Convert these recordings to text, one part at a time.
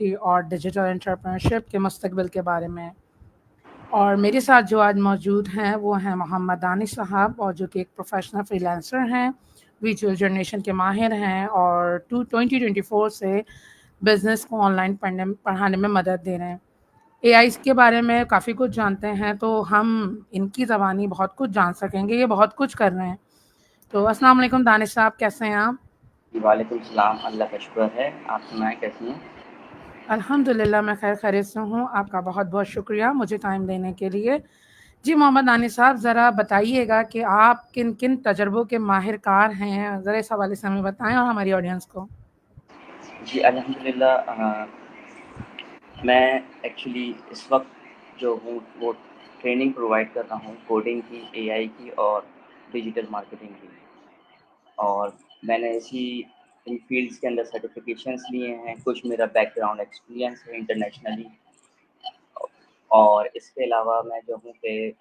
Creativity और digital entrepreneurship के मुस्तकबिल के बारे में। और मेरे साथ जो आज मौजूद हैं वो हैं मोहम्मद दानिश साहब, और जो कि एक प्रोफेशनल फ्रीलांसर हैं, विजुअल जनरेशन के माहिर हैं और 2024 से बिज़नेस को ऑनलाइन पढ़ाने में मदद दे रहे हैं। एआई के बारे में काफ़ी कुछ जानते हैं, तो हम इनकी ज़बानी बहुत कुछ जान सकेंगे। ये बहुत कुछ कर रहे हैं। तो अस्सलाम वालेकुम दानिश साहब, कैसे हैं आप? वालेकुम सलाम, अल्लाह का शुक्र है। आप सुनाएँ कैसी हैं? अल्हम्दुलिल्लाह मैं खैरियत से हूँ। आपका बहुत-बहुत शुक्रिया मुझे टाइम देने के लिए। जी मोहम्मद दानिश साहब, ज़रा बताइएगा कि आप किन-किन तजुर्बों के माहिर-कार हैं? ज़रा इस हवाले से हमें बताएँ और हमारी ऑडियंस को। जी, अल्हम्दुलिल्लाह मैं एक्चुअली इस वक़्त जो हूँ वो ट्रेनिंग प्रोवाइड कर रहा हूँ कोडिंग की, एआई की और डिजिटल मार्केटिंग की। और मैंने इन फ़ील्ड्स के अंदर सर्टिफ़िकेशंस लिए हैं, कुछ मेरा बैकग्राउंड एक्सपीरियंस है इंटरनेशनली। और इसके अलावा मैं जो हूँ कि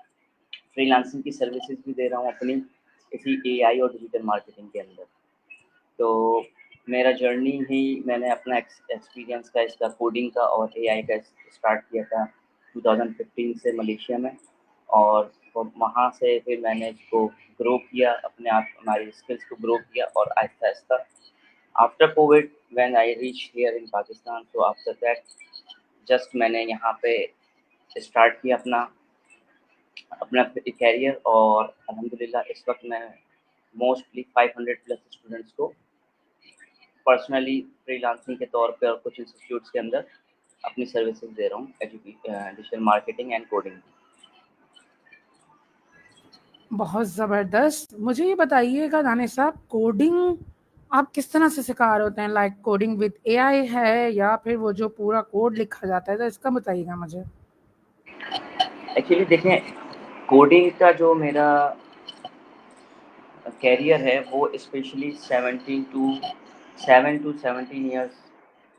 फ्रीलांसिंग की सर्विसेज़ भी दे रहा हूँ अपनी इसी एआई और डिजिटल मार्केटिंग के अंदर। तो मेरा जर्नी ही मैंने अपना एक्सपीरियंस का इसका कोडिंग का और एआई का स्टार्ट किया था 2015 से मलेशिया में। और वहाँ से फिर मैंने इसको ग्रो किया, अपने आप हमारी स्किल्स को ग्रो किया और आहिस्ता-आहिस्ता after covid when I reached here in Pakistan, so after that just मैंने यहाँ पे स्टार्ट किया अपना अपना करियर। और अल्हम्दुलिल्लाह इस वक़्त मैं मोस्टली 500 प्लस स्टूडेंट्स को पर्सनली फ्रीलांसिंग के तौर पे और कुछ इंस्टीट्यूट्स के अंदर अपनी सर्विसेज दे रहा हूँ डिजिटल मार्केटिंग एंड कोडिंग। बहुत ज़बरदस्त। मुझे ये बताइएगा दानिश साहब, कोडिंग आप किस तरह से शिकार होते हैं? लाइक कोडिंग विद एआई है या फिर वो जो पूरा कोड लिखा जाता है? तो इसका बताइएगा मुझे। एक्चुअली देखें, कोडिंग का जो मेरा कैरियर है वो स्पेशली 7 टू 17 ईयर्स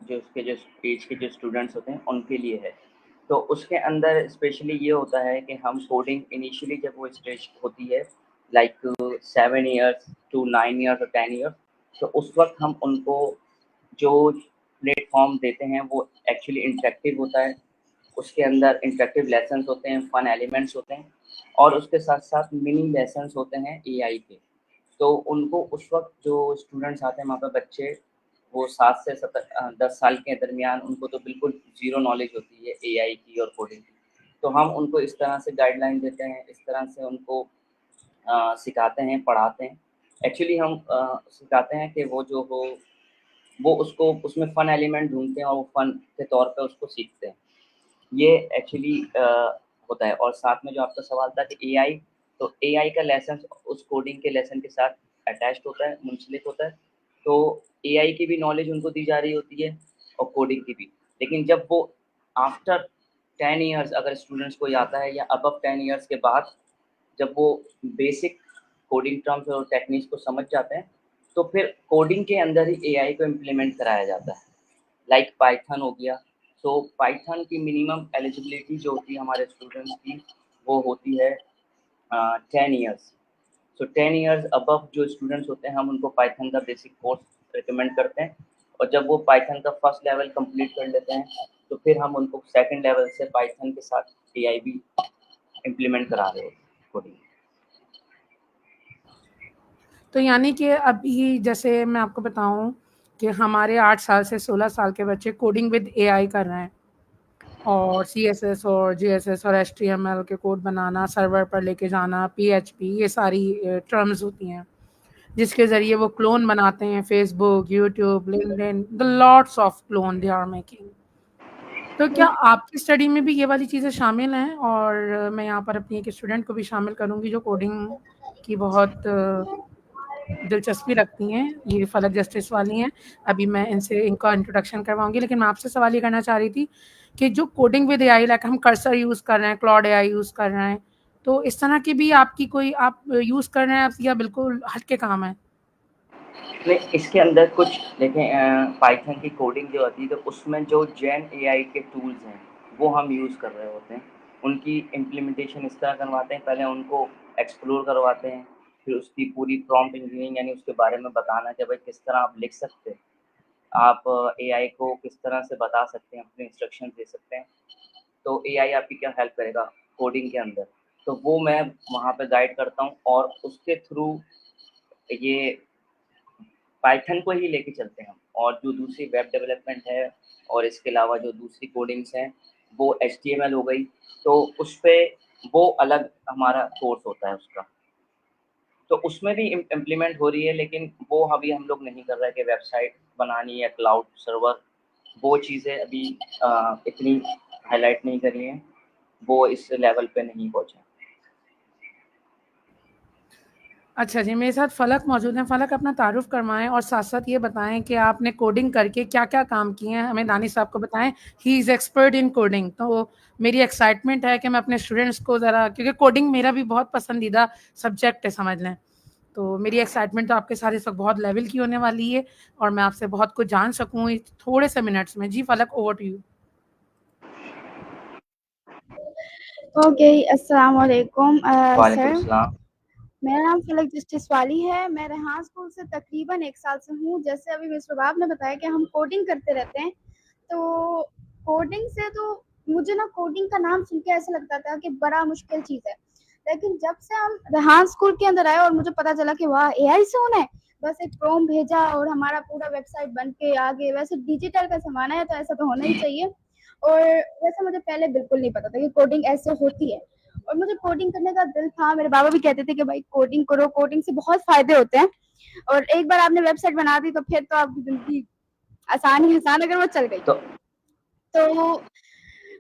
जो उसके जो एज के जो स्टूडेंट्स होते हैं उनके लिए है। तो उसके अंदर स्पेशली ये होता है कि हम कोडिंग इनिशियली जब वो स्टेज होती है लाइक 7 ईयर्स टू 9 ईयर्स और 10 ईयर्स, तो उस वक्त हम उनको जो प्लेटफॉर्म देते हैं वो एक्चुअली इंटरेक्टिव होता है। उसके अंदर इंटरेक्टिव लेसन्स होते हैं, फन एलिमेंट्स होते हैं और उसके साथ-साथ मिनी लेसन्स होते हैं एआई के। तो उनको उस वक़्त जो स्टूडेंट्स आते हैं वहाँ पे बच्चे, वो 7 से 10 साल के दरमियान उनको तो बिल्कुल ज़ीरो नॉलेज होती है एआई की और कोडिंग की। तो हम उनको इस तरह से गाइडलाइन देते हैं, इस तरह से उनको सिखाते हैं, पढ़ाते हैं। एक्चुअली हम सिखाते हैं कि वो जो हो वो उसको उसमें फ़न एलिमेंट ढूँढते हैं और वो फ़न के तौर पे उसको सीखते हैं। ये एक्चुअली होता है। और साथ में जो आपका सवाल था कि एआई, तो एआई का लेसन उस कोडिंग के लेसन के साथ अटैच्ड होता है, मुंसलिक होता है। तो एआई की भी नॉलेज उनको दी जा रही होती है और कोडिंग की भी। लेकिन जब वो आफ्टर 10 इयर्स अगर स्टूडेंट्स को ये आता है या अबव 10 इयर्स के बाद जब वो बेसिक कोडिंग टर्म्स और टेक्निक्स को समझ जाते हैं, तो फिर कोडिंग के अंदर ही एआई को इम्प्लीमेंट कराया जाता है। लाइक पाइथन हो गया। सो पाइथन की मिनिमम एलिजिबिलिटी जो होती है हमारे स्टूडेंट्स की, वो होती है 10 इयर्स। सो 10 इयर्स अबव जो स्टूडेंट्स होते हैं हम उनको पाइथन का बेसिक कोर्स रिकमेंड करते हैं। और जब वो पाइथन का फर्स्ट लेवल कंप्लीट कर लेते हैं तो फिर हम उनको सेकंड लेवल से पाइथन के साथ एआई भी इम्प्लीमेंट करा रहे होते हैं कोडिंग। तो यानी कि अभी जैसे मैं आपको बताऊँ कि हमारे 8 साल से 16 साल के बच्चे कोडिंग विद एआई कर रहे हैं, और सीएसएस और जीएसएस और एचटीएमएल के कोड बनाना, सर्वर पर लेके जाना, पीएचपी, ये सारी टर्म्स होती हैं, जिसके ज़रिए वो क्लोन बनाते हैं, Facebook, YouTube, LinkedIn, the lots of clone they are making. तो क्या आपकी स्टडी में भी ये वाली चीज़ें शामिल हैं? और मैं यहाँ पर अपनी एक स्टूडेंट को भी शामिल करूँगी जो कोडिंग की बहुत दिलचस्पी रखती हैं, ये फलक जस्टिस वाली हैं। अभी मैं इनका इंट्रोडक्शन करवाऊँगी, लेकिन मैं आपसे सवाल ये करना चाह रही थी कि जो कोडिंग विद एआई, लाइक हम कर्सर यूज़ कर रहे हैं, क्लॉड एआई यूज़ कर रहे हैं, तो इस तरह की भी आपकी कोई आप यूज़ कर रहे हैं आप, या बिल्कुल हट के काम है? नहीं, इसके अंदर कुछ देखें, पाइथन की कोडिंग जो होती है तो उसमें जो जेन एआई के टूल्स हैं वो हम यूज़ कर रहे होते हैं। उनकी इम्प्लीमेंटेशन इस तरह करवाते हैं, पहले उनको एक्सप्लोर करवाते हैं, फिर उसकी पूरी प्रॉम्प्ट इंजीनियरिंग यानी उसके बारे में बताना कि भाई किस तरह आप लिख सकते हैं। आप एआई को किस तरह से बता सकते हैं, अपने इंस्ट्रक्शंस दे सकते हैं। तो एआई आपकी क्या हेल्प करेगा कोडिंग के अंदर। तो वो मैं वहाँ पे गाइड करता हूँ और उसके थ्रू ये पाइथन को ही लेके चलते हैं हम। और जो दूसरी वेब डेवलपमेंट है और इसके अलावा जो दूसरी कोडिंग्स हैं, वो एचटीएमएल हो गई, तो उसपे वो अलग हमारा कोर्स होता है उसका। तो उसमें भी इम्प्लीमेंट हो रही है, लेकिन वो अभी हम लोग नहीं कर रहे कि वेबसाइट बनानी या क्लाउड सर्वर, वो चीज़ें अभी इतनी हाइलाइट नहीं करी हैं, वो इस लेवल पे नहीं पहुँचे। अच्छा जी, मेरे साथ फलक मौजूद हैं। फलक, अपना तारुफ़ करवाएँ और साथ-साथ ये बताएँ कि आपने कोडिंग करके क्या-क्या काम किए हैं? हमें दानिश साहब को बताएँ, he is expert in coding. तो मेरी एक्साइटमेंट है कि मैं अपने स्टूडेंट्स को ज़रा, क्योंकि कोडिंग मेरा भी बहुत पसंदीदा सब्जेक्ट है, समझ लें। तो मेरी एक्साइटमेंट तो आपके साथ इस वक़्त बहुत लेवल की होने वाली है और मैं आपसे बहुत कुछ जान सकूँ इस थोड़े से मिनट्स में। जी फलक, ओवर टू यू। ओके, अस्सलाम वालेकुम वालेकुम सर। सलाम। मेरा नाम फलक जस्टिस वाली है। मैं रेहान स्कूल से तकरीबन 1 साल से हूँ। जैसे अभी मिस रुबाब ने बताया कि हम कोडिंग करते रहते हैं, तो कोडिंग से तो मुझे ना कोडिंग का नाम सुन के ऐसा लगता था कि बड़ा मुश्किल चीज़ है। लेकिन जब से हम रेहान स्कूल के अंदर आए और मुझे पता चला कि वाह! एआई से होना है, बस एक प्रॉम्प्ट भेजा और हमारा पूरा वेबसाइट बन के आ गए। वैसे डिजिटल का ज़माना है तो ऐसा तो होना ही चाहिए। और वैसे मुझे पहले बिल्कुल नहीं पता था कि कोडिंग ऐसे होती है और मुझे कोडिंग करने का दिल था। मेरे बाबा भी कहते थे कि भाई कोडिंग करो, कोडिंग से बहुत फ़ायदे होते हैं और एक बार आपने वेबसाइट बना दी तो फिर तो आपकी ज़िंदगी आसान ही आसान अगर वो चल गई। तो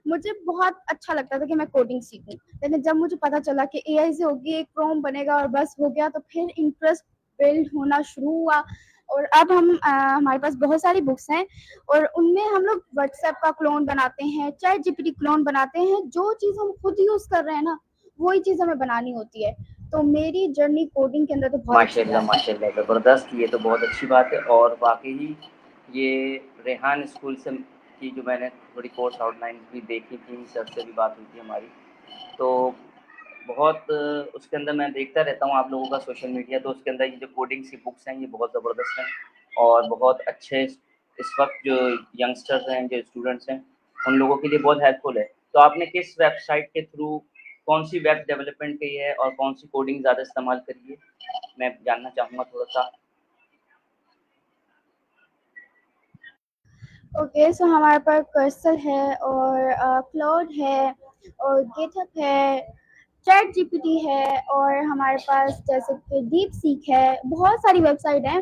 मुझे बहुत अच्छा लगता था कि मैं कोडिंग सीखूँ। लेकिन जब मुझे पता चला कि एआई से होगी, एक प्रॉम्प्ट बनेगा और बस हो गया, तो फिर इंटरेस्ट बिल्ड होना शुरू हुआ और अब हमारे पास बहुत सारी बुक्स हैं और उनमें हम लोग व्हाट्सएप का क्लोन बनाते हैं, चैट जीपीटी क्लोन बनाते हैं। जो चीज़ हम खुद यूज़ कर रहे हैं ना, वही चीज़ हमें बनानी होती है। तो मेरी जर्नी कोडिंग के अंदर तो बहुत अच्छी माशाल्लाह, रहा है। माशाल्लाह, ज़बरदस्त! ये तो बहुत अच्छी बात है और वाक़ई ये रेहान स्कूल से की जो मैंने थोड़ी कोर्स आउटलाइन भी देखी थी, सर से भी बात हुई थी हमारी, तो बहुत उसके अंदर मैं देखता रहता हूँ आप लोगों का सोशल मीडिया, तो उसके अंदर ये जो कोडिंग्स की बुक्स हैं, ये बहुत ज़बरदस्त हैं और बहुत अच्छे इस वक़्त जो यंगस्टर्स हैं, जो स्टूडेंट्स हैं, उन लोगों के लिए बहुत हेल्पफुल है। तो आपने किस वेबसाइट के थ्रू कौन-सी वेब डेवलपमेंट की है और कौन-सी कोडिंग ज़्यादा इस्तेमाल करी है? मैं जानना चाहूँगा थोड़ा-सा। ओके, सो हमारे पास कर्सर है और क्लाउड है और गिटहब है, चैट जीपीटी है और हमारे पास जैसे कि डीप सीक है, बहुत सारी वेबसाइट हैं।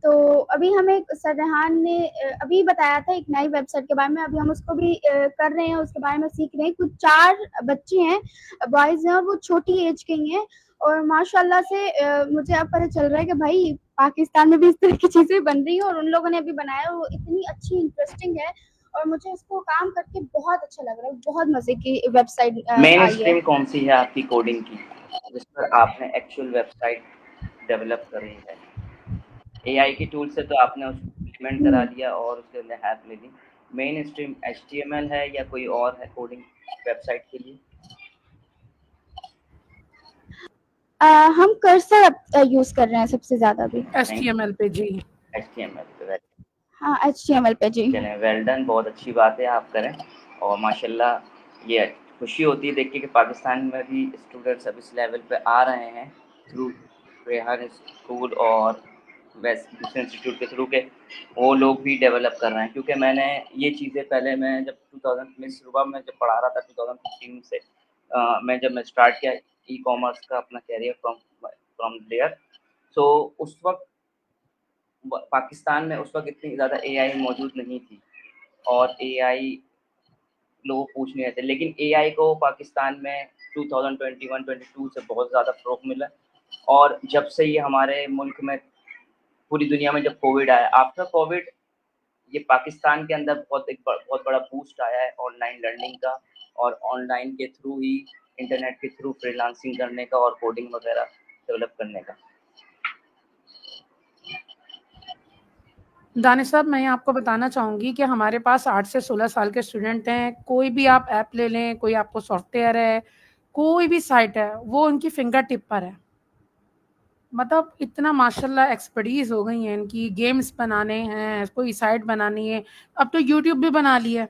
तो अभी हमें सर रेहान ने अभी बताया था एक नई वेबसाइट के बारे में, अभी हम उसको भी कर रहे हैं, उसके बारे में सीख रहे हैं। कुछ 4 बच्चे हैं, बॉयज़ हैं और वो छोटी एज के ही हैं और माशाल्लाह से मुझे अब पता चल रहा है कि भाई पाकिस्तान में भी इस तरह की चीज़ें बन रही हैं और उन लोगों ने अभी बनाया वो इतनी अच्छी इंटरेस्टिंग है और मुझे इसको काम करके बहुत अच्छा लग रहा है। बहुत मज़े की वेबसाइट मेन आई है। स्ट्रीम कौन-सी है आपकी कोडिंग की, जिस पर आपने एक्चुअल वेबसाइट डेवलप करी है? एआई के टूल से तो आपने उसको इम्प्लीमेंट करा लिया और उसके अंदर हेल्प ले ली। मेन स्ट्रीम एचटीएमएल है या कोई और है कोडिंग वेबसाइट के लिए? हम कर्सर यूज़ कर रहे हैं सबसे ज़्यादा अभी। एचटीएमएल पे जी। एचटीएमएल पे हाँ, एचटीएमएल पे जी। चलें, वेल डन, बहुत अच्छी बात है आप करें और माशाल्लाह ये खुशी होती है देख के कि पाकिस्तान में भी स्टूडेंट्स अब इस लेवल पे आ रहे हैं थ्रू रेहान स्कूल और वैसे दूसरे इंस्टीट्यूट के थ्रू के वो लोग भी डेवलप कर रहे हैं। क्योंकि मैंने ये चीज़ें पहले मैं जब 2000 में शुरुआत में जब पढ़ा रहा था 2015 से मैं स्टार्ट किया ई-कॉमर्स का अपना करियर फ्रॉम देयर, तो उस वक़्त पाकिस्तान में उस वक़्त इतनी ज़्यादा एआई मौजूद नहीं थी और एआई लोग पूछ नहीं रहे थे। लेकिन एआई को पाकिस्तान में 2021-22 से बहुत ज़्यादा फ़रोग़ मिला और जब से ये हमारे मुल्क में पूरी दुनिया में जब कोविड आया, आफ्टर कोविड ये पाकिस्तान के अंदर बहुत बड़ा बूस्ट आया है ऑनलाइन लर्निंग का और ऑनलाइन के थ्रू ही इंटरनेट के थ्रू फ्रीलांसिंग करने का और कोडिंग वग़ैरह डेवलप करने का। दानिश साहब, मैं आपको बताना चाहूँगी कि हमारे पास 8 से 16 साल के स्टूडेंट हैं। कोई भी आप ऐप ले लें, कोई आपको सॉफ्टवेयर है, कोई भी साइट है, वो उनकी फिंगर टिप पर है। मतलब इतना माशाल्लाह एक्सपर्टीज़ हो गई है इनकी, गेम्स बनाने हैं, कोई साइट बनानी है, अब तो यूट्यूब भी बना लिया है।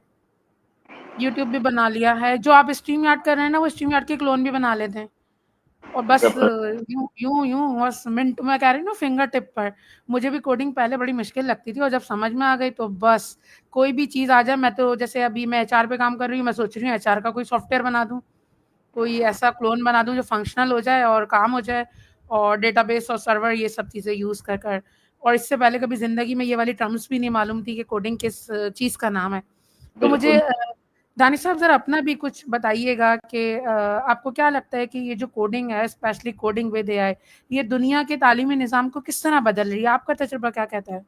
यूट्यूब भी बना लिया है, जो आप स्ट्रीम यार्ड कर रहे हैं ना, वो स्ट्रीम यार्ड के क्लोन भी बना लेते हैं। और बस जबरदस्त। यूँ यूँ यूँ बस मिनट मैं कह रही हूँ ना फिंगर टिप पर। मुझे भी कोडिंग पहले बड़ी मुश्किल लगती थी और जब समझ में आ गई तो बस कोई भी चीज़ आ जाए, मैं तो जैसे अभी मैं एचआर पे काम कर रही हूँ, मैं सोच रही हूँ एचआर का कोई सॉफ्टवेयर बना दूँ, कोई ऐसा क्लोन बना दूँ जो फंक्शनल हो जाए और काम हो जाए, और डेटाबेस और सर्वर ये सब चीज़ें यूज़ कर कर। और इससे पहले कभी ज़िंदगी में ये वाली टर्म्स भी नहीं मालूम थी कि कोडिंग किस चीज़ का नाम है। तो मुझे बिल्कुल। दानिश साहब ज़रा अपना भी कुछ बताइएगा कि आपको क्या लगता है कि ये जो कोडिंग है, स्पेशली कोडिंग विद एआई, ये दुनिया के तालीमी निज़ाम को किस तरह बदल रही है? आपका तजुर्बा क्या कहता है?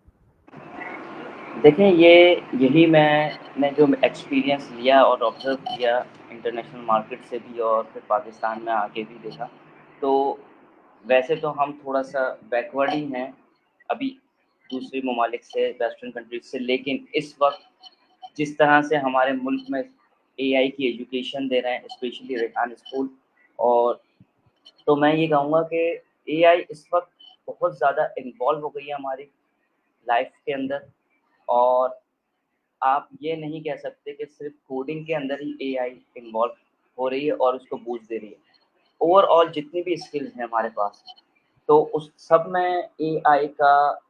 देखें, यही मैंने जो एक्सपीरियंस लिया और ऑब्ज़र्व किया इंटरनेशनल मार्केट से भी और फिर पाकिस्तान में आके भी देखा, तो वैसे तो हम थोड़ा-सा बैकवर्ड ही हैं अभी दूसरे ममालिक से, वेस्टर्न कंट्रीज़ से, लेकिन इस वक़्त जिस तरह से हमारे मुल्क में एआई की एजुकेशन दे रहे हैं, स्पेशली रेहान स्कूल, और तो मैं ये कहूँगा कि एआई इस वक़्त बहुत ज़्यादा इन्वॉल्व हो गई है हमारी लाइफ़ के अंदर, और आप ये नहीं कह सकते कि सिर्फ़ कोडिंग के अंदर ही एआई इन्वॉल्व हो रही है और उसको बूस्ट दे रही है। ओवरऑल जितनी भी स्किल्स हैं हमारे पास, तो उस सब में एआई का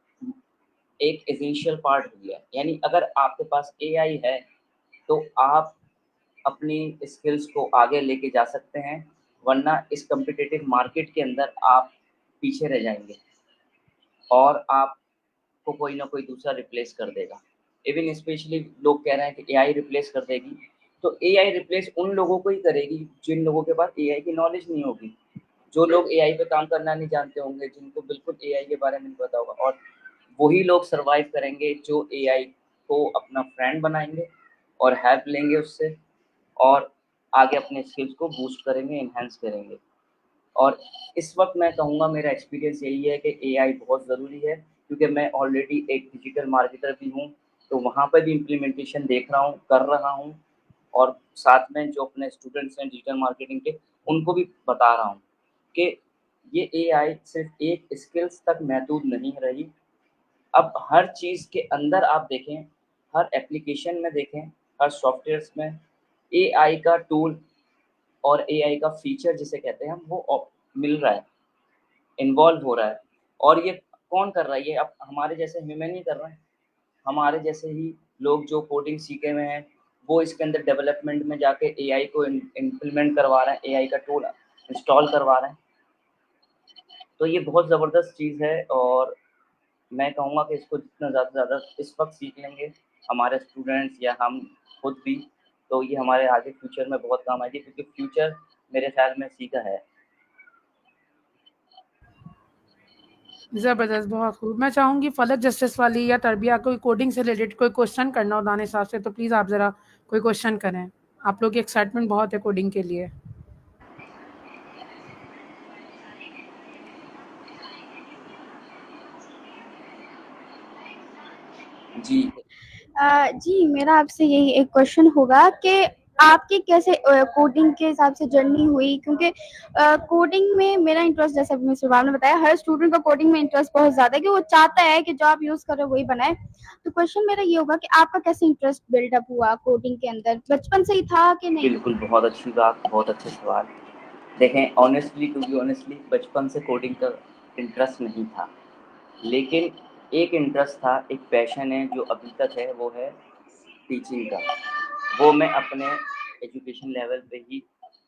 एक एसेंशियल पार्ट भी है। यानी अगर आपके पास एआई है, तो आप अपनी स्किल्स को आगे लेके जा सकते हैं, वरना इस कॉम्पिटिटिव मार्केट के अंदर आप पीछे रह जाएँगे और आपको कोई ना कोई दूसरा रिप्लेस कर देगा। इवन स्पेशली लोग कह रहे हैं कि एआई रिप्लेस कर देगी, तो एआई रिप्लेस उन लोगों को ही करेगी जिन लोगों के पास एआई की नॉलेज नहीं होगी। जो लोग एआई पे काम करना नहीं जानते होंगे, जिनको बिल्कुल एआई के बारे में नहीं पता होगा, और वही लोग सर्वाइव करेंगे जो एआई को अपना फ्रेंड बनाएँगे और हेल्प लेंगे उससे, और आगे अपने स्किल्स को बूस्ट करेंगे, एनहांस करेंगे। और इस वक़्त मैं कहूँगा मेरा एक्सपीरियंस यही है कि एआई बहुत ज़रूरी है, क्योंकि मैं ऑलरेडी एक डिजिटल मार्केटर भी हूँ, तो वहाँ पे भी इम्प्लीमेंटेशन देख रहा हूँ, कर रहा हूँ, और साथ में जो अपने स्टूडेंट्स हैं डिजिटल मार्केटिंग के, उनको भी बता रहा हूँ कि ये एआई सिर्फ़ एक स्किल्स तक महदूद नहीं रही। अब हर चीज़ के अंदर आप देखें, हर एप्लीकेशन में देखें, हर सॉफ्टवेयर्स में एआई का टूल और एआई का फीचर जिसे कहते हैं हम, वो मिल रहा है, इन्वॉल्व हो रहा है। और ये कौन कर रहा है? ये अब हमारे जैसे ह्यूमन ही कर रहे हैं। हमारे जैसे ही लोग जो कोडिंग सीखे हुए हैं, वो इसके अंदर डेवलपमेंट में जाके एआई को इम्प्लीमेंट करवा रहे हैं, एआई का टूल इंस्टॉल करवा रहे हैं। तो ये बहुत ज़बरदस्त चीज़ है, और मैं कहूँगा कि इसको जितना ज़्यादा से ज़्यादा इस वक़्त सीख लेंगे, हमारे स्टूडेंट्स या हम खुद भी, तो ये हमारे आगे फ्यूचर में बहुत काम आएगी, क्योंकि फ्यूचर मेरे ख़्याल में इसी का है। ज़बरदस्त, बहुत खूब। मैं चाहूँगी फलक जस्टिस वाली या तरबिया कोई कोडिंग से रिलेटेड कोई क्वेश्चन करना हो दानिश साहब से, तो प्लीज़ आप ज़रा कोई क्वेश्चन करें। आप लोग की एक्साइटमेंट बहुत है कोडिंग के लिए। जी। जी, मेरा आपसे यही एक क्वेश्चन होगा कि आपकी कैसे कोडिंग के हिसाब से जर्नी हुई? क्योंकि कोडिंग में मेरा इंटरेस्ट, जैसे अभी मिस्टर बाब ने बताया, हर स्टूडेंट का कोडिंग में इंटरेस्ट बहुत ज़्यादा है कि वो चाहता है कि जो आप यूज़ कर रहे हो वही बनाए। तो क्वेश्चन मेरा ये होगा कि आपका कैसे इंटरेस्ट बिल्डअप हुआ कोडिंग के अंदर? बचपन से ही था कि नहीं? बिल्कुल, बहुत अच्छी बात, बहुत अच्छे सवाल। देखें, ऑनेस्टली टू बी ऑनेस्टली बचपन से कोडिंग का इंटरेस्ट नहीं था। लेकिन एक इंटरेस्ट था, एक पैशन है जो अभी तक है, वो है टीचिंग का। वो मैं अपने एजुकेशन लेवल पे ही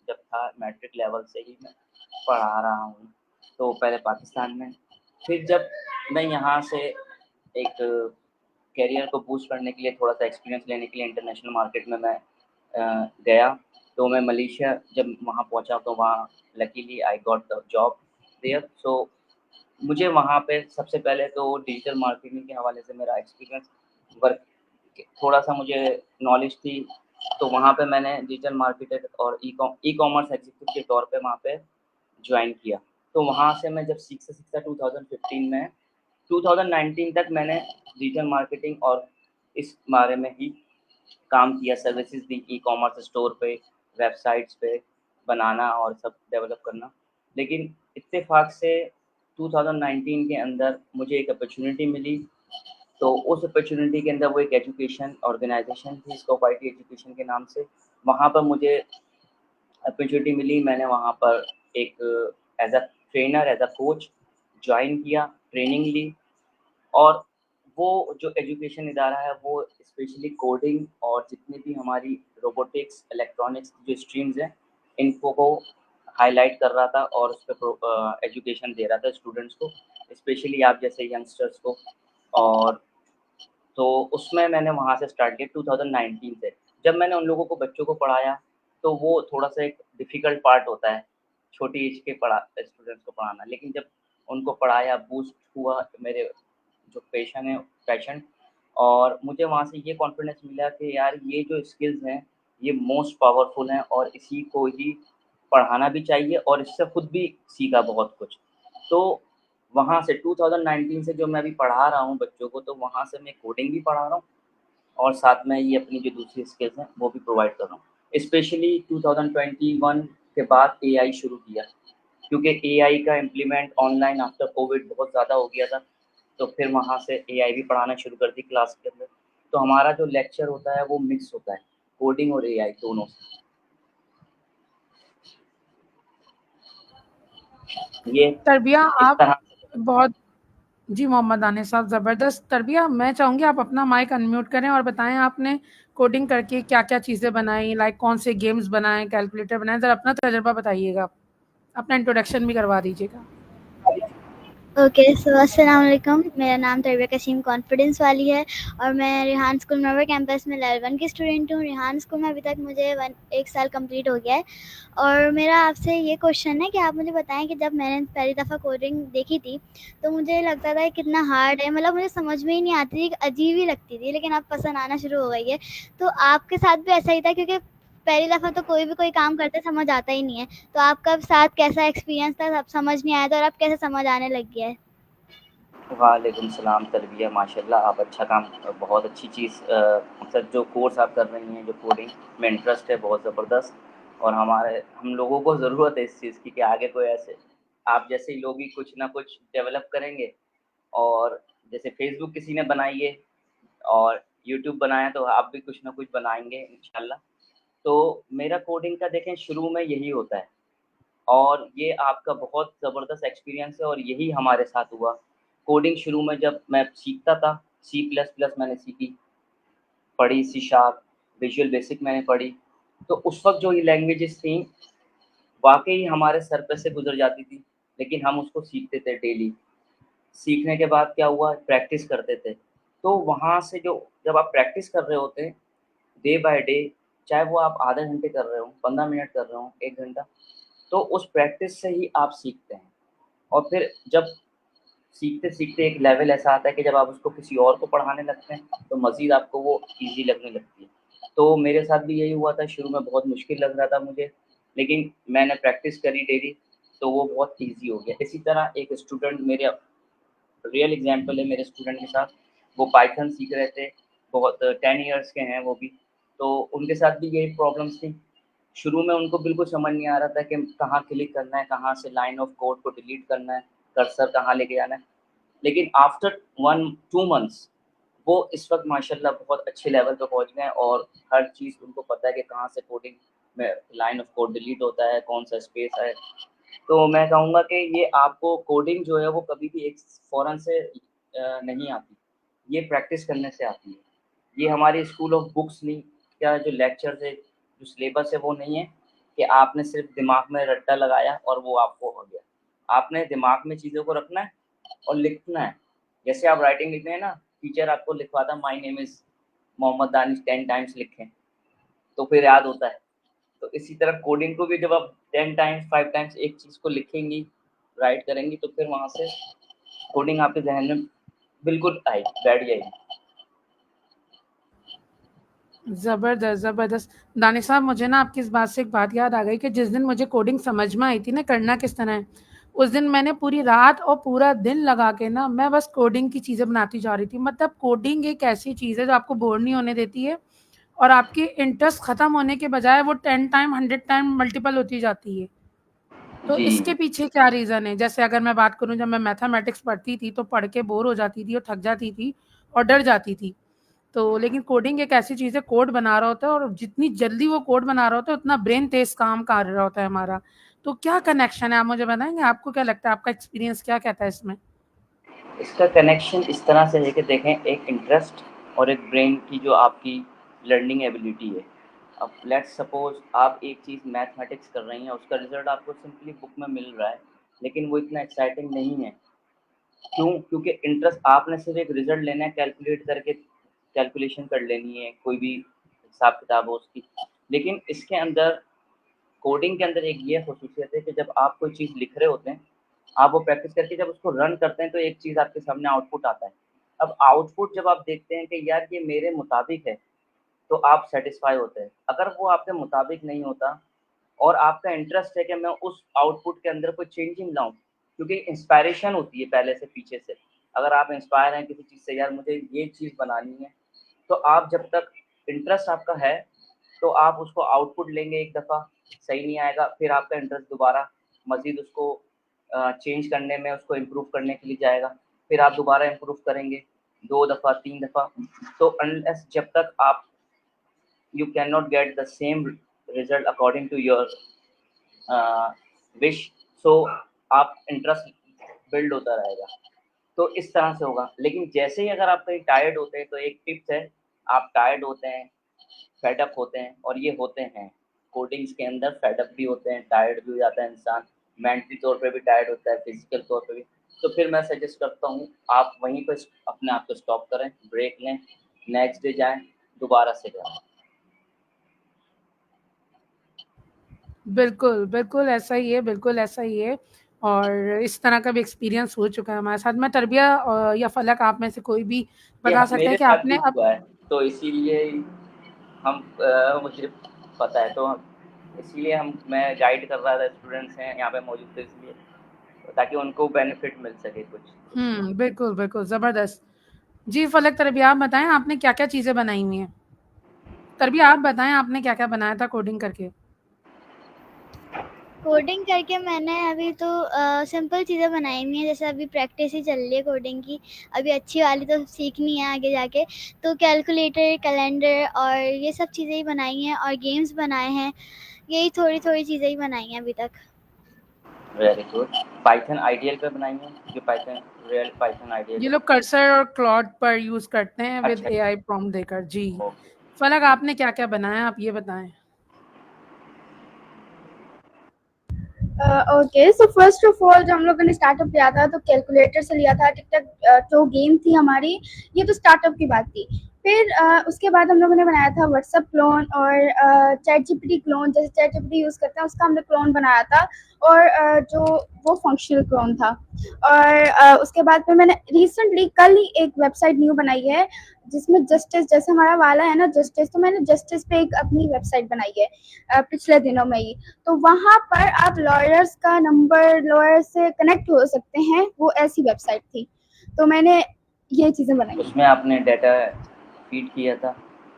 जब था, मैट्रिक लेवल से ही मैं पढ़ा रहा हूँ। तो पहले पाकिस्तान में, फिर जब मैं यहाँ से एक करियर को बूस्ट करने के लिए, थोड़ा-सा एक्सपीरियंस लेने के लिए इंटरनेशनल मार्केट में मैं गया। तो मैं मलेशिया जब वहाँ पहुँचा, तो वहाँ luckily I got the job there. So मुझे वहाँ पे सबसे पहले तो डिजिटल मार्केटिंग के हवाले से मेरा एक्सपीरियंस, वर्क थोड़ा-सा मुझे नॉलेज थी, तो वहाँ पे मैंने डिजिटल मार्केटर और ई-कॉमर्स एग्ज़ीक्यूटिव के तौर पे वहाँ पे जॉइन किया। तो वहाँ से मैं जब सीखता-सीखता 2015 में 2019 तक मैंने डिजिटल मार्केटिंग और इस बारे में ही काम किया, सर्विसेज़ दी, ई-कॉमर्स स्टोर पे, वेबसाइट्स पे बनाना और सब डेवलप करना। लेकिन इत्तेफ़ाक से 2019 के अंदर मुझे एक अपॉर्चुनिटी मिली, तो उस अपॉर्चुनिटी के अंदर वो एक एजुकेशन ऑर्गेनाइजेशन थी स्कोप आईटी एजुकेशन के नाम से। वहाँ पर मुझे अपॉर्चुनिटी मिली, मैंने वहाँ पर एक as a trainer, as a coach join किया, ट्रेनिंग ली और वो जो एजुकेशन इदारा है वो स्पेशली कोडिंग और जितनी भी हमारी रोबोटिक्स, इलेक्ट्रॉनिक्स जो स्ट्रीम्स हैं, इनको को हाइलाइट कर रहा था और उस पे एजुकेशन दे रहा था स्टूडेंट्स को, स्पेशली आप जैसे यंगस्टर्स को। और तो उसमें मैंने वहाँ से स्टार्ट किया 2019 से। जब मैंने उन लोगों को बच्चों को पढ़ाया, तो वो थोड़ा-सा एक डिफ़िकल्ट पार्ट होता है, छोटी एज के स्टूडेंट्स को पढ़ाना। लेकिन जब उनको पढ़ाया, बूस्ट हुआ मेरे जो पैशन और मुझे वहाँ से ये कॉन्फिडेंस मिला कि यार ये जो स्किल्स हैं, ये मोस्ट पावरफुल हैं और इसी को ही पढ़ाना भी चाहिए और इससे खुद भी सीखा बहुत कुछ। तो वहाँ से 2019 से जो मैं अभी पढ़ा रहा हूँ बच्चों को, तो वहाँ से मैं कोडिंग भी पढ़ा रहा हूँ और साथ में ये अपनी जो दूसरी स्किल्स हैं, वो भी प्रोवाइड कर रहा हूँ। स्पेशली 2021 के बाद एआई शुरू किया, क्योंकि एआई का इम्प्लीमेंट ऑनलाइन आफ्टर कोविड बहुत ज़्यादा हो गया था, तो फिर वहाँ से एआई भी पढ़ाना शुरू कर दी क्लास के अंदर। तो हमारा जो लेक्चर होता है, वो मिक्स होता है, कोडिंग और एआई दोनों से। ये तरबिया इस आप तरह बहुत जी मोहम्मद आनिस साहब ज़बरदस्त। तरबिया मैं चाहूँगी आप अपना माइक अनम्यूट करें और बताएं आपने कोडिंग करके क्या-क्या चीज़ें बनाई, लाइक कौन से गेम्स बनाए, कैलकुलेटर बनाए, ज़रा अपना तजुर्बा बताइएगा, अपना इंट्रोडक्शन भी करवा दीजिएगा। ओके सो अस्सलाम वालेकुम, मेरा नाम तरबिया कसीम कॉन्फिडेंस वाली है और मैं रिहान स्कूल नवर कैंपस में लेवल 1 की स्टूडेंट हूँ। रिहान स्कूल में अभी तक मुझे 1 साल कंप्लीट हो गया है और मेरा आपसे ये क्वेश्चन है कि आप मुझे बताएं कि जब मैंने पहली दफ़ा कोडिंग देखी थी तो मुझे लगता था कितना हार्ड है, मतलब मुझे समझ में ही नहीं आती थी, अजीब ही लगती थी, लेकिन अब पसंद आना शुरू हो गई है। तो आपके साथ भी ऐसा ही था? क्योंकि पहली दफ़ा तो कोई भी कोई काम करते समझ आता ही नहीं है, तो आपका साथ कैसा एक्सपीरियंस था? सब समझ नहीं आया था और अब कैसे समझ आने लग गया है? वालेकुम सलाम तरबिया, माशाल्लाह आप अच्छा काम, बहुत अच्छी चीज़, मतलब जो कोर्स आप कर रही हैं, जो कोडिंग में इंटरेस्ट है बहुत ज़बरदस्त। और हम लोगों को ज़रूरत है इस चीज़ की कि आगे कोई ऐसे आप जैसे ही लोग ही कुछ ना कुछ डेवलप करेंगे। और जैसे फ़ेसबुक किसी ने बनाई है और यूट्यूब बनाया, तो आप भी कुछ ना कुछ बनाएँगे इंशाल्लाह। तो मेरा कोडिंग का देखें शुरू में यही होता है और ये आपका बहुत ज़बरदस्त एक्सपीरियंस है और यही हमारे साथ हुआ। कोडिंग शुरू में जब मैं सीखता था, सी प्लस प्लस मैंने सीखी, पढ़ी, सी शार्प, विजुअल बेसिक मैंने पढ़ी, तो उस वक़्त जो ये लैंग्वेजेज़ थीं, वाक़ई हमारे सर पे से गुज़र जाती थी, लेकिन हम उसको सीखते थे डेली। सीखने के बाद क्या हुआ, प्रैक्टिस करते थे। तो वहाँ से जो जब आप प्रैक्टिस कर रहे होते हैं, डे बाय डे, चाहे वो आप आधे घंटे कर रहे हों, 15 मिनट कर रहे हों, 1 घंटा, तो उस प्रैक्टिस से ही आप सीखते हैं। और फिर जब सीखते-सीखते एक लेवल ऐसा आता है कि जब आप उसको किसी और को पढ़ाने लगते हैं, तो मज़ीद आपको वो ईज़ी लगने लगती है। तो मेरे साथ भी यही हुआ था, शुरू में बहुत मुश्किल लग रहा था मुझे, लेकिन मैंने प्रैक्टिस करी डेली, तो वो बहुत ईज़ी हो गया। इसी तरह एक स्टूडेंट मेरे रियल एग्ज़ाम्पल है मेरे स्टूडेंट के साथ, वो पाइथन सीख रहे थे, बहुत 10 इयर्स के हैं वो भी, तो उनके साथ भी यही प्रॉब्लम्स थी। शुरू में उनको बिल्कुल समझ नहीं आ रहा था कि कहाँ क्लिक करना है, कहाँ से लाइन ऑफ कोड को डिलीट करना है, कर्सर कहाँ लेके जाना है। लेकिन आफ्टर 1-2 मंथ्स वो इस वक़्त माशाल्लाह बहुत अच्छे लेवल पे पहुँच गए हैं और हर चीज़ उनको पता है कि कहाँ से कोडिंग में लाइन ऑफ कोड डिलीट होता है, कौन-सा स्पेस है। तो मैं कहूँगा कि ये आपको कोडिंग जो है वो कभी भी एक फ़ौरन से नहीं आती, ये प्रैक्टिस करने से आती है। ये हमारे स्कूल ऑफ बुक्स नहीं, क्या जो लेक्चर्स है, जो सिलेबस है वो नहीं है कि आपने सिर्फ़ दिमाग में रट्टा लगाया और वो आपको हो गया। आपने दिमाग में चीज़ों को रखना है और लिखना है। जैसे आप राइटिंग लिखते हैं ना, टीचर आपको लिखवाता my name is Mohammad Danish 10 times लिखें, तो फिर याद होता है। तो इसी तरह कोडिंग को भी जब आप 10 टाइम्स, 5 टाइम्स एक चीज़ को लिखेंगी, राइट करेंगी, तो फिर वहाँ से कोडिंग आपके ज़हन में बिल्कुल आएगी, बैठ जाएगी। ज़बरदस्त, ज़बरदस्त। दानिश साहब मुझे ना आपकी इस बात से एक बात याद आ गई कि जिस दिन मुझे कोडिंग समझ में आई थी ना करना किस तरह है, उस दिन मैंने पूरी रात और पूरा दिन लगा के ना मैं बस कोडिंग की चीज़ें बनाती जा रही थी। मतलब कोडिंग एक ऐसी चीज़ है जो आपको बोर नहीं होने देती है और आपकी इंटरेस्ट ख़त्म होने के बजाय वो 10 टाइम, 100 टाइम मल्टीपल होती जाती है। तो जी। इसके पीछे क्या रीज़न है? जैसे अगर मैं बात करूँ, जब मैं मैथमेटिक्स पढ़ती थी तो पढ़ के बोर हो जाती थी और थक जाती थी और डर जाती थी। तो लेकिन कोडिंग एक ऐसी चीज़ है, कोड बना रहा होता है और जितनी जल्दी वो कोड बना रहा होता है उतना ब्रेन तेज़ काम कर रहा होता है हमारा। तो क्या कनेक्शन है, आप मुझे बताएँगे? आपको क्या लगता है, आपका एक्सपीरियंस क्या कहता है इसमें? इसका कनेक्शन इस तरह से है कि देखें, एक इंटरेस्ट और एक ब्रेन की जो आपकी लर्निंग एबिलिटी है। अब लेट्स सपोज़ आप एक चीज़ मैथमेटिक्स कर रही हैं, उसका रिज़ल्ट आपको सिंपली बुक में मिल रहा है, लेकिन वो इतना एक्साइटिंग नहीं है। क्यों? क्योंकि इंटरेस्ट आपने सिर्फ़ एक रिज़ल्ट लेना है, कैलकुलेट करके कैलकुलेशन कर लेनी है, कोई भी हिसाब-किताब हो उसकी। लेकिन इसके अंदर, कोडिंग के अंदर एक ये ख़ुसूसियत है कि जब आप कोई चीज़ लिख रहे होते हैं, आप वो प्रैक्टिस करके जब उसको रन करते हैं तो एक चीज़ आपके सामने आउटपुट आता है। अब आउटपुट जब आप देखते हैं कि यार ये मेरे मुताबिक है, तो आप सैटिस्फाई होते हैं। अगर वो आपके मुताबिक नहीं होता और आपका इंटरेस्ट है कि मैं उस आउटपुट के अंदर कोई चेंजिंग लाऊँ, क्योंकि इंस्पायरेशन होती है पहले से पीछे से। अगर आप इंस्पायर हैं किसी चीज़ से, यार मुझे ये चीज़ बनानी है, तो आप जब तक इंटरेस्ट आपका है, तो आप उसको आउटपुट लेंगे एक दफ़ा, सही नहीं आएगा, फिर आपका इंटरेस्ट दोबारा मज़ीद उसको चेंज करने में, उसको इम्प्रूव करने के लिए जाएगा। फिर आप दोबारा इम्प्रूव करेंगे, 2 दफ़ा, 3 दफ़ा। तो अनलेस जब तक आप you cannot get the same result according to your wish, so आप इंटरेस्ट बिल्ड होता रहेगा। तो इस तरह से होगा। लेकिन जैसे ही अगर आप कहीं टायर्ड होते हैं, तो एक टिप्स है, आप टायर्ड होते हैं, फेड अप होते हैं, और ये होते हैं, कोडिंग्स के अंदर फेड अप भी होते हैं, टायर्ड भी हो जाता है इंसान, मेंटली तौर पे भी टायर्ड होता है, फिज़िकल तौर पे भी। तो फिर मैं सजेस्ट करता हूँ, आप वहीं पे अपने आप को स्टॉप करें, ब्रेक लें, नेक्स्ट डे जाएँ, दोबारा से जाएँ। बिल्कुल, बिल्कुल ऐसा ही है, बिल्कुल ऐसा ही है और इस तरह का भी एक्सपीरियंस हो चुका है हमारे साथ। मैं तरबिया या फलक, आप में से कोई भी ये बता सकते मेरे हैं कि साथ भी आपने अब हुआ है, तो इसीलिए हम मुझे पता है, तो इसीलिए मैं गाइड कर रहा था, स्टूडेंट्स हैं यहाँ पे मौजूद थे इसलिए, ताकि उनको बेनिफिट मिल सके कुछ उसमें। बिल्कुल, बिल्कुल, ज़बरदस्त। जी, फलक, तरबिया आप बताएँ, आपने क्या-क्या चीज़ें बनाई हुई हैं? तरबिया आप बताएँ, आपने क्या-क्या बनाया था कोडिंग करके? कोडिंग करके मैंने अभी तो सिंपल चीज़ें बनाई हुई हैं, जैसे अभी प्रैक्टिस ही चल रही है कोडिंग की, अभी अच्छी वाली तो सीखनी है आगे जाके। तो कैलकुलेटर, कैलेंडर और ये सब चीज़ें ही बनाई हैं और गेम्स बनाए हैं। यही थोड़ी-थोड़ी चीज़ें ही बनाई हैं अभी तक। Very good. पाइथन आइडियल पे बनाई है, जो पाइथन, रियल पाइथन आइडियल ये है। लोग कर्सर और क्लॉड पर यूज़ करते हैं विद अच्छा, एआई प्रॉम्प्ट देकर। जी। ओके। फलक, आपने क्या-क्या बनाया, आप ये बताएँ? Okay, so first of all जब हम लोगों ने स्टार्टअप लिया था तो कैलकुलेटर से लिया था। टिक-टैक जो गेम थी हमारी, ये तो स्टार्टअप की बात थी। फिर उसके बाद हम लोगों ने बनाया था व्हाट्सएप क्लोन और चैटजीपीटी क्लोन, जैसे चैटजीपीटी यूज़ करते हैं उसका हमने क्लोन बनाया था और जो वो फंक्शनल क्लोन था। और उसके बाद फिर मैंने रिसेंटली कल ही एक वेबसाइट न्यू बनाई है जिसमें जस्टिस, जैसे हमारा वाला है ना जस्टिस, तो मैंने जस्टिस पे एक अपनी वेबसाइट बनाई है पिछले दिनों में ही। तो वहाँ पर आप लॉयर्स का नंबर, लॉयर से कनेक्ट हो सकते हैं, वो ऐसी वेबसाइट थी। तो मैंने ये चीज़ें बनाई हैं। उसमें आपने डाटा फीड किया था,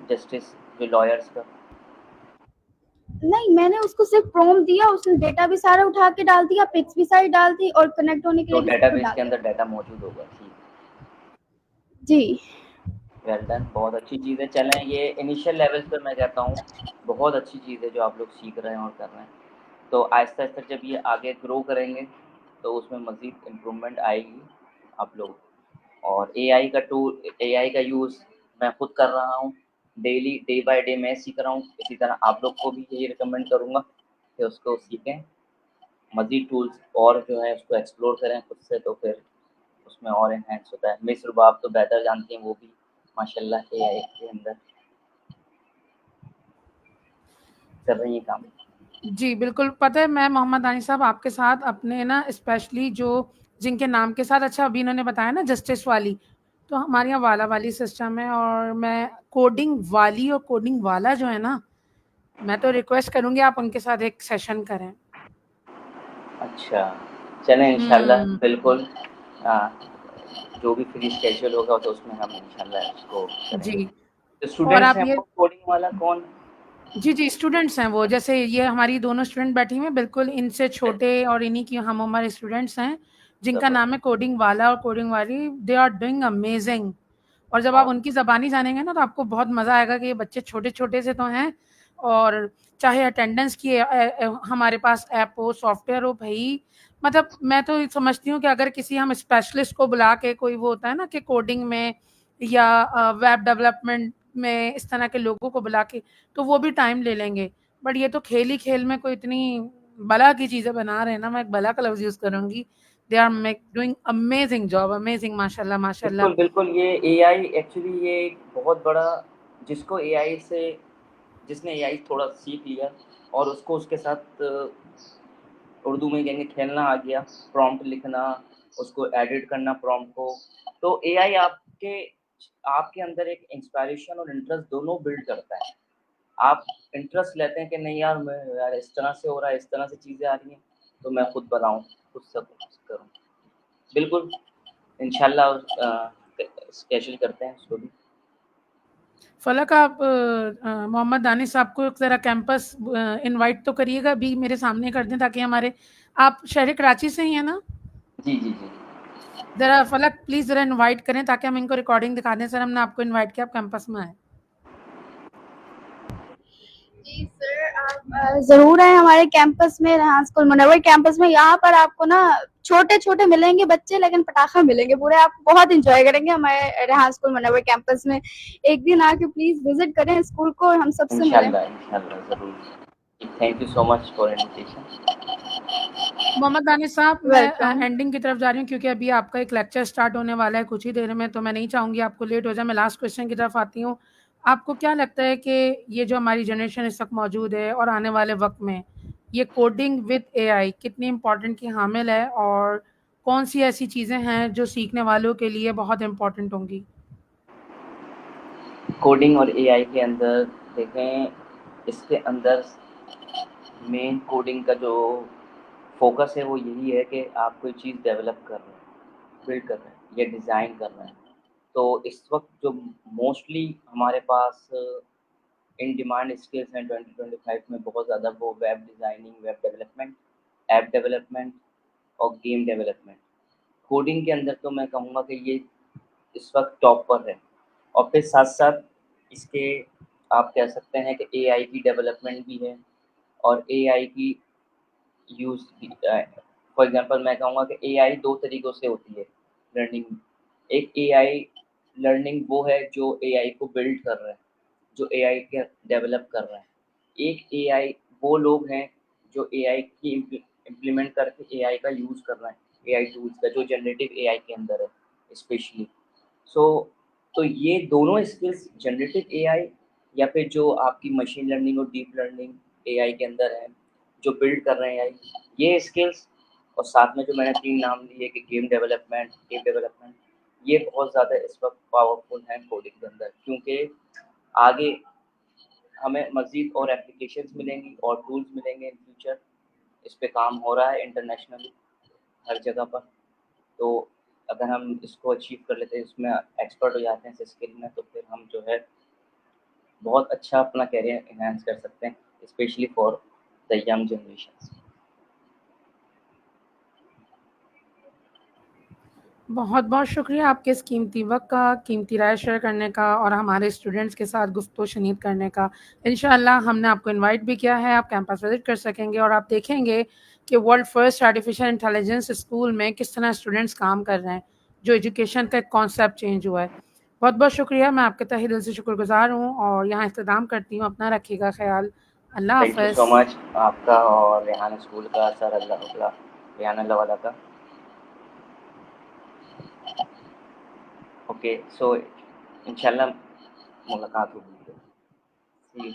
जस्टिस, जो लॉयर्स का? नहीं, मैंने उसको सिर्फ प्रॉम्प्ट दिया, उसने डेटा भी सारा उठा के डाल दिया, पिक्स भी सारी डाल दी और कनेक्ट होने के जो लिए भी सब कुछ डेटाबेस डाल के दिया। अंदर डाटा मौजूद होगा, ठीक। जी। वेल डन, बहुत अच्छी चीज़ है। चलें, ये इनिशियल लेवल्स पे मैं कहता हूँ बहुत अच्छी चीज़ है जो आप लोग सीख रहे हैं और कर रहे हैं। तो आहिस्ता-आहिस्ता जब ये आगे ग्रो करेंगे, तो उसमें मज़ीद इम्प्रूवमेंट आएगी आप लोग। और एआई का यूज़ मैं खुद कर रहा हूँ, डेली, डे बाय डे मैं सीख रहा हूँ। इसी तरह आप लोग को भी यही रिकमेंड करूँगा कि उसको सीखें, मज़ीद टूल्स और जो है उसको एक्सप्लोर करें खुद से, तो फिर उसमें और एनहांस होता है। मिस रुबा आप तो बेहतर जानती हैं, वो भी माशाल्लाह एआई के अंदर कर रही हैं काम। जी, बिल्कुल, पता है मैं मोहम्मद आनी साहब आपके साथ अपने ना स्पेशली जो जिनके नाम के साथ, अच्छा अभी इन्होंने बताया ना जस्टिस वाली, तो हमारे यहाँ वाला वाली सिस्टम है और मैं कोडिंग वाली और कोडिंग वाला जो है ना, मैं तो रिक्वेस्ट करूँगी आप उनके साथ एक सेशन करें। अच्छा, चलें इंशाल्लाह हुँ। बिल्कुल। जो भी फ्री स्केड्यूल होगा तो उसमें हम इंशाल्लाह इसको करेंगे। जी, जो और स्टूडेंट्स आप हैं ये वो कोडिंग वाला कौन जी, स्टूडेंट्स हैं वो, जैसे ये हमारी दोनों स्टूडेंट बैठी हुई हैं, बिल्कुल इनसे छोटे और इन्हीं की हम हमारे स्टूडेंट्स हैं, जिनका नाम है कोडिंग वाला और कोडिंग वाली। They are doing amazing. और जब आप उनकी ज़बानी जानेंगे ना, तो आपको बहुत मज़ा आएगा कि ये बच्चे छोटे-छोटे से तो हैं, और चाहे अटेंडेंस की हमारे पास ऐप हो, सॉफ्टवेयर हो, भई मतलब मैं तो समझती हूँ कि अगर किसी हम स्पेशलिस्ट को बुला के, कोई वो होता है ना कि कोडिंग में या वेब डेवलपमेंट में इस तरह के लोगों को बुला के, तो वो भी टाइम ले लेंगे। बट ये तो खेल ही खेल में कोई इतनी बला की चीज़ें बना रहे हैं ना, मैं एक बला का लफ्ज़ यूज़ करूँगी। They are doing amazing job, amazing, माशाल्लाह, माशाल्लाह। बिल्कुल, बिल्कुल, ये एआई एक्चुअली ये एक बहुत बड़ा, जिसको एआई से जिसने एआई थोड़ा सीख लिया और उसको उसके साथ उर्दू में कहेंगे खेलना आ गया, प्रॉम्प्ट लिखना, उसको एडिट करना प्रॉम्प्ट को, तो एआई आपके अंदर एक इंस्पिरेशन और इंटरेस्ट दोनों बिल्ड करता है। आप इंटरेस्ट लेते हैं कि नहीं यार, मैं यार इस तरह से हो रहा है, इस तरह से चीज़ें आ रही हैं, तो मैं खुद बनाऊँ, खुद सब कुछ करूँ। बिल्कुल, इंशाल्लाह स्केड्यूल करते हैं उसको भी। फलक, आप मोहम्मद दानिश साहब को ज़रा कैंपस इनवाइट तो करिएगा, अभी मेरे सामने कर दें, ताकि हमारे, आप शहर कराची से ही हैं ना? जी, जी, जी। ज़रा फलक प्लीज़ ज़रा इनवाइट करें, ताकि हम इनको रिकॉर्डिंग दिखा दें, सर हमने आपको इनवाइट किया, आप कैंपस में आएँ। जी सर, आप ज़रूर आएँ हमारे कैंपस में, रेहान स्कूल मुनव्वर कैंपस में। यहाँ पर आपको ना छोटे-छोटे मिलेंगे बच्चे, लेकिन पटाखा मिलेंगे पूरे। आप बहुत एन्जॉय करेंगे हमारे रेहान स्कूल मुनव्वर कैंपस में। एक दिन आके प्लीज़ विज़िट करें स्कूल को और हम सबसे मिलें। इंशाल्लाह, इंशाल्लाह ज़रूर। Thank you so much for invitation. Mohammad Danish साहब, मैं वेलकम। एंडिंग की तरफ जा रही हूँ, क्योंकि अभी आपका एक लेक्चर स्टार्ट होने वाला है कुछ ही देर में, तो मैं नहीं चाहूँगी आपको लेट हो जाए। मैं लास्ट क्वेश्चन की तरफ आती हूँ। आपको क्या लगता है कि ये जो हमारी जनरेशन इस वक्त मौजूद है और आने वाले वक्त में, ये कोडिंग विद एआई कितनी इम्पोर्टेंट की हामिल है, और कौन सी ऐसी चीज़ें हैं जो सीखने वालों के लिए बहुत इम्पोर्टेंट होंगी? कोडिंग और एआई के अंदर देखें, इसके अंदर मेन कोडिंग का जो फ़ोकस है वो यही है कि आप कोई चीज़ डेवलप कर रहे हैं, बिल्ड कर रहे हैं या डिज़ाइन कर रहे हैं। तो इस वक़्त जो मोस्टली हमारे पास इन डिमांड स्किल्स हैं 2025 में बहुत ज़्यादा, वो web designing, web development, app development और गेम डेवलपमेंट। कोडिंग के अंदर तो मैं कहूँगा कि ये इस वक़्त टॉप पर है। और फिर साथ-साथ इसके आप कह सकते हैं कि एआई की डेवलपमेंट भी है और एआई की यूज़ भी फॉर एग्ज़ाम्पल मैं कहूँगा कि एआई 2 तरीकों से होती है लर्निंग। एक एआई लर्निंग वो है जो एआई को बिल्ड कर रहा है, जो एआई के डेवलप कर रहा है। एक एआई वो लोग हैं जो एआई की इम्प्लीमेंट करके एआई का यूज़ कर रहे हैं, एआई टूल्स का जो जनरेटिव एआई के अंदर है स्पेशली। सो तो ये दोनों स्किल्स, जनरेटिव एआई या फिर जो आपकी मशीन लर्निंग और डीप लर्निंग एआई के अंदर है, जो बिल्ड कर रहे हैं एआई, ये स्किल्स और साथ में जो मैंने 3 नाम लिए कि गेम डेवलपमेंट, ये बहुत ज़्यादा इस वक़्त पावरफुल हैं कोडिंग के अंदर, क्योंकि आगे हमें मज़ीद और एप्लीकेशंस मिलेंगी और टूल्स मिलेंगे इन फ्यूचर। इस पे काम हो रहा है इंटरनेशनली हर जगह पर। तो अगर हम इसको अचीव कर लेते हैं, इसमें एक्सपर्ट हो जाते हैं इस स्किल में, तो फिर हम जो है बहुत अच्छा अपना करियर एनहांस कर सकते हैं, specially for the young generations. बहुत-बहुत शुक्रिया आपके इस कीमती वक़्त का, कीमती राय शेयर करने का और हमारे स्टूडेंट्स के साथ गुफ्तगू शनीद करने का। इंशाअल्लाह हमने आपको इनवाइट भी किया है, आप कैंपस विज़िट कर सकेंगे और आप देखेंगे कि world first artificial intelligence school में किस तरह स्टूडेंट्स काम कर रहे हैं, जो एजुकेशन का एक कॉन्सेप्ट चेंज हुआ है। बहुत-बहुत शुक्रिया, मैं आपके तहे दिल से शुक्रगुज़ार हूँ और यहाँ इख्तिताम करती हूँ। अपना रखिएगा ख़याल। अल्लाह थैंक यू सो हाफ़िज़। मच आपका और रेहान स्कूल का, सर रेहान अल्लाह वाला का। ओके, सो इंशाल्लाह मुलाकात होगी। सी यू।